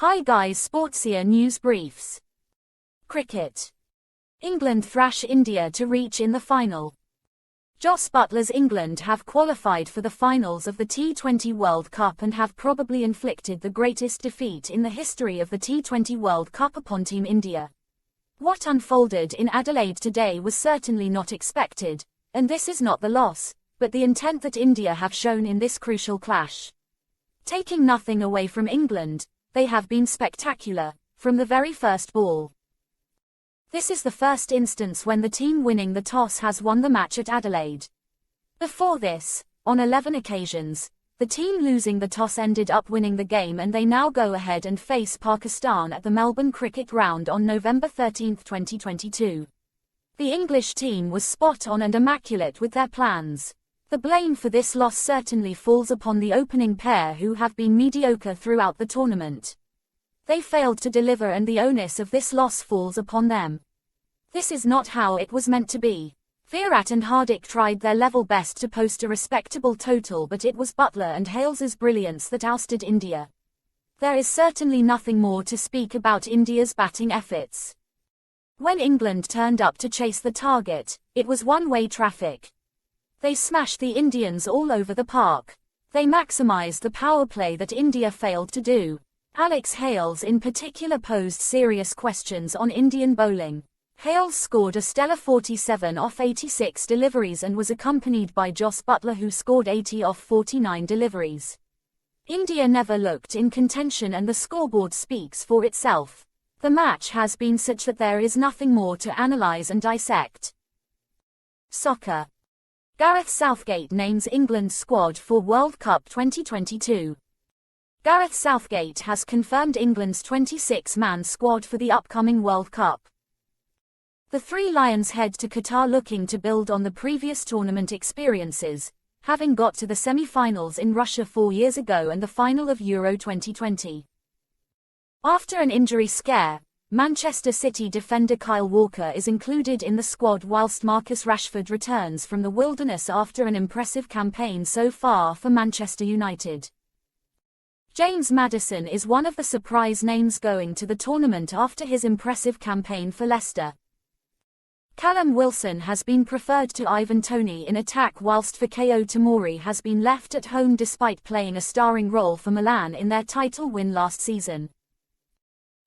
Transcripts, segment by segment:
Hi guys, Sportsia News Briefs. Cricket. England thrash India to reach in the final. Jos Buttler's England have qualified for the finals of the T20 World Cup and have probably inflicted the greatest defeat in the history of the T20 World Cup upon Team India. What unfolded in Adelaide today was certainly not expected, and this is not the loss, but the intent that India have shown in this crucial clash. Taking nothing away from England, they have been spectacular, from the very first ball. This is the first instance when the team winning the toss has won the match at Adelaide. Before this, on 11 occasions, the team losing the toss ended up winning the game, and they now go ahead and face Pakistan at the Melbourne Cricket Ground on November 13, 2022. The English team was spot on and immaculate with their plans. The blame for this loss certainly falls upon the opening pair, who have been mediocre throughout the tournament. They failed to deliver, and the onus of this loss falls upon them. This is not how it was meant to be. Virat and Hardik tried their level best to post a respectable total, but it was Buttler and Hales's brilliance that ousted India. There is certainly nothing more to speak about India's batting efforts. When England turned up to chase the target, it was one-way traffic. They smashed the Indians all over the park. They maximised the power play that India failed to do. Alex Hales in particular posed serious questions on Indian bowling. Hales scored a stellar 47 off 86 deliveries and was accompanied by Jos Buttler, who scored 80 off 49 deliveries. India never looked in contention, and the scoreboard speaks for itself. The match has been such that there is nothing more to analyse and dissect. Soccer. Gareth Southgate names England's squad for World Cup 2022. Gareth Southgate has confirmed England's 26-man squad for the upcoming World Cup. The Three Lions head to Qatar looking to build on the previous tournament experiences, having got to the semi-finals in Russia 4 years ago and the final of Euro 2020. After an injury scare, Manchester City defender Kyle Walker is included in the squad, whilst Marcus Rashford returns from the wilderness after an impressive campaign so far for Manchester United. James Maddison is one of the surprise names going to the tournament after his impressive campaign for Leicester. Callum Wilson has been preferred to Ivan Toney in attack, whilst Fikayo Tomori has been left at home despite playing a starring role for Milan in their title win last season.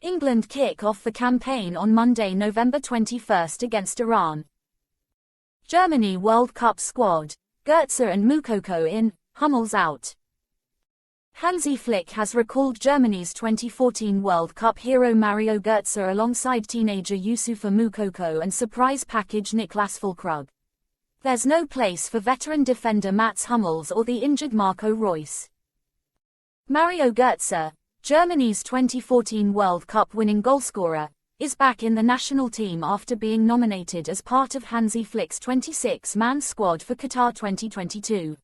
England kick off the campaign on Monday, November 21 against Iran. Germany World Cup squad: Goetze and Moukoko in, Hummels out. Hansi Flick has recalled Germany's 2014 World Cup hero Mario Goetze alongside teenager Youssoufa Moukoko and surprise package Niklas Füllkrug. There's no place for veteran defender Mats Hummels or the injured Marco Reus. Mario Goetze, Germany's 2014 World Cup winning goalscorer, is back in the national team after being nominated as part of Hansi Flick's 26-man squad for Qatar 2022.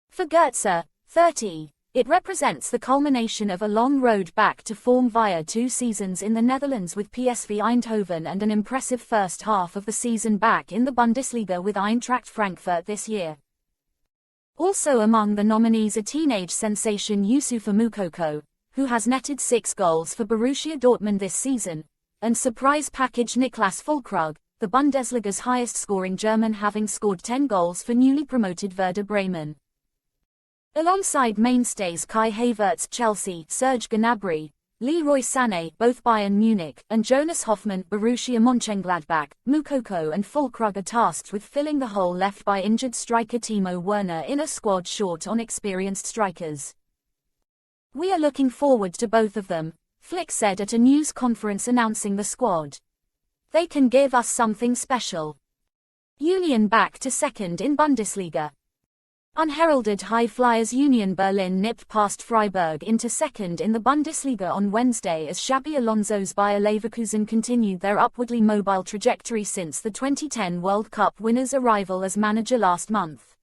For Goetze, 30, it represents the culmination of a long road back to form via 2 seasons in the Netherlands with PSV Eindhoven and an impressive first half of the season back in the Bundesliga with Eintracht Frankfurt this year. Also among the nominees are teenage sensation Youssoufa Moukoko, who has netted 6 goals for Borussia Dortmund this season, and surprise package Niklas Füllkrug, the Bundesliga's highest-scoring German, having scored 10 goals for newly promoted Werder Bremen. Alongside mainstays Kai Havertz Chelsea, Serge Gnabry, Leroy Sané both Bayern Munich, and Jonas Hoffmann Borussia Mönchengladbach, Moukoko and Füllkrug are tasked with filling the hole left by injured striker Timo Werner in a squad short on experienced strikers. "We are looking forward to both of them," Flick said at a news conference announcing the squad. "They can give us something special." Union back to second in Bundesliga. Unheralded high flyers Union Berlin nipped past Freiburg into second in the Bundesliga on Wednesday as Xabi Alonso's Bayer Leverkusen continued their upwardly mobile trajectory since the 2010 World Cup winners' arrival as manager last month.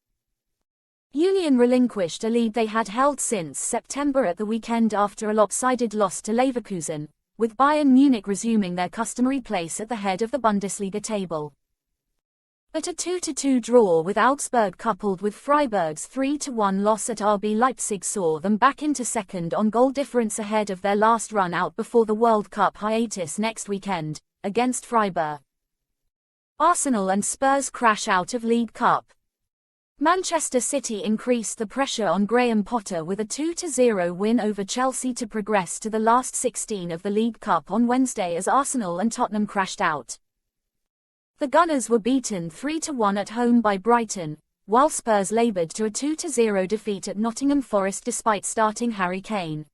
Union relinquished a lead they had held since September at the weekend after a lopsided loss to Leverkusen, with Bayern Munich resuming their customary place at the head of the Bundesliga table. But a 2-2 draw with Augsburg coupled with Freiburg's 3-1 loss at RB Leipzig saw them back into second on goal difference ahead of their last run out before the World Cup hiatus next weekend, against Freiburg. Arsenal and Spurs crash out of League Cup. Manchester City increased the pressure on Graham Potter with a 2-0 win over Chelsea to progress to the last 16 of the League Cup on Wednesday as Arsenal and Tottenham crashed out. The Gunners were beaten 3-1 at home by Brighton, while Spurs laboured to a 2-0 defeat at Nottingham Forest despite starting Harry Kane.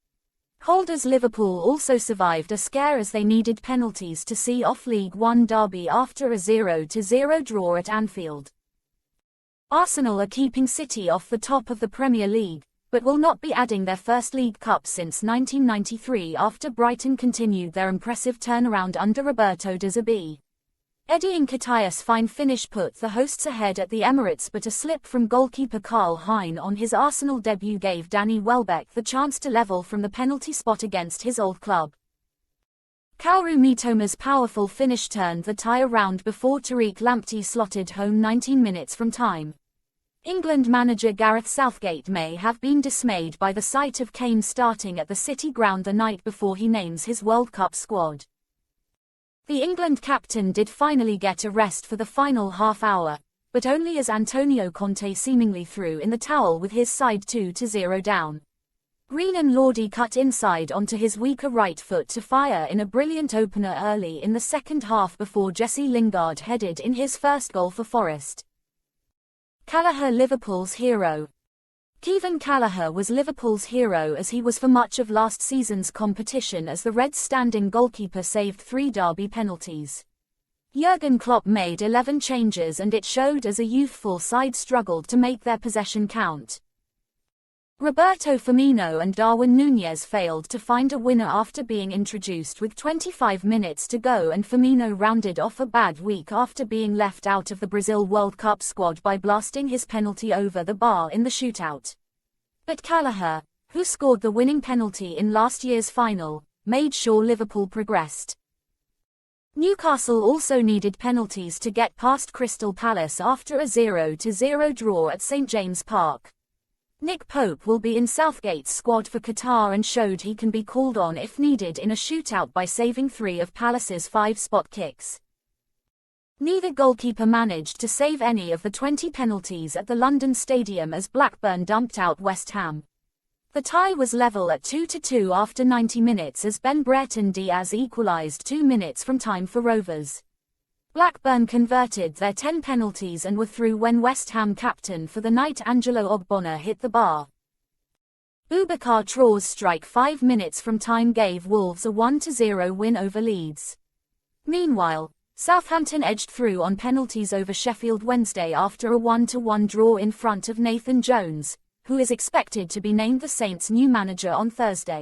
Holders Liverpool also survived a scare as they needed penalties to see off League One derby after a 0-0 draw at Anfield. Arsenal are keeping City off the top of the Premier League, but will not be adding their first League Cup since 1993 after Brighton continued their impressive turnaround under Roberto De Zerbi. Eddie Nketiah's fine finish put the hosts ahead at the Emirates, but a slip from goalkeeper Karl Hein on his Arsenal debut gave Danny Welbeck the chance to level from the penalty spot against his old club. Kaoru Mitoma's powerful finish turned the tie around before Tariq Lamptey slotted home 19 minutes from time. England manager Gareth Southgate may have been dismayed by the sight of Kane starting at the City ground the night before he names his World Cup squad. The England captain did finally get a rest for the final half hour, but only as Antonio Conte seemingly threw in the towel with his side 2-0 down. Renan Lordi cut inside onto his weaker right foot to fire in a brilliant opener early in the second half before Jesse Lingard headed in his first goal for Forest. Kelleher Liverpool's hero. Kevin Kelleher was Liverpool's hero as he was for much of last season's competition as the Reds' standing goalkeeper saved 3 derby penalties. Jurgen Klopp made 11 changes and it showed as a youthful side struggled to make their possession count. Roberto Firmino and Darwin Núñez failed to find a winner after being introduced with 25 minutes to go, and Firmino rounded off a bad week after being left out of the Brazil World Cup squad by blasting his penalty over the bar in the shootout. But Kelleher, who scored the winning penalty in last year's final, made sure Liverpool progressed. Newcastle also needed penalties to get past Crystal Palace after a 0-0 draw at St James Park. Nick Pope will be in Southgate's squad for Qatar and showed he can be called on if needed in a shootout by saving 3 of Palace's 5 spot kicks. Neither goalkeeper managed to save any of the 20 penalties at the London Stadium as Blackburn dumped out West Ham. The tie was level at 2-2 after 90 minutes as Ben Brereton Diaz equalised 2 minutes from time for Rovers. Blackburn converted their 10 penalties and were through when West Ham captain for the night Angelo Ogbonna hit the bar. Boubacar Traore's strike 5 minutes from time gave Wolves a 1-0 win over Leeds. Meanwhile, Southampton edged through on penalties over Sheffield Wednesday after a 1-1 draw in front of Nathan Jones, who is expected to be named the Saints' new manager on Thursday.